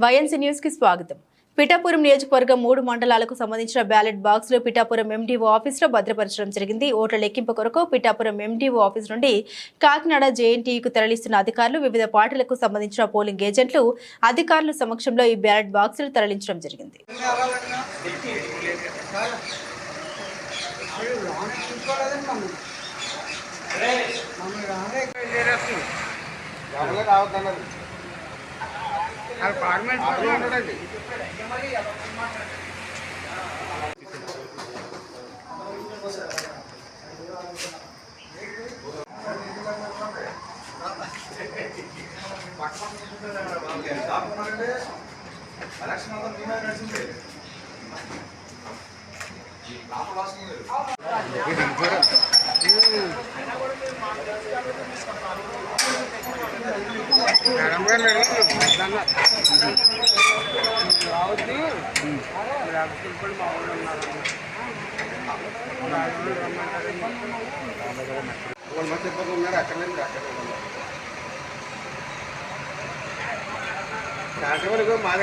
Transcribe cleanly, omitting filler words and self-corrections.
YNC news కి స్వాగతం. పిఠాపురం నియోజకవర్గం 3 మండలాలకు సంబంధించిన బ్యాలెట్ బాక్సులు పిఠాపురం ఎండీఓ ఆఫీసులో భద్రపరచడం జరిగింది. ఓట్ల లెక్కింపు కొరకు పిఠాపురం ఎండీఓ ఆఫీస్ నుండి కాకినాడ జేఎన్టీయూకు తరలిస్తున్న అధికారులు, వివిధ పార్టీలకు సంబంధించిన పోలింగ్ ఏజెంట్లు, అధికారుల సమక్షంలో ఈ బ్యాలెట్ బాక్సులు తరలించడం జరిగింది. అక్కడ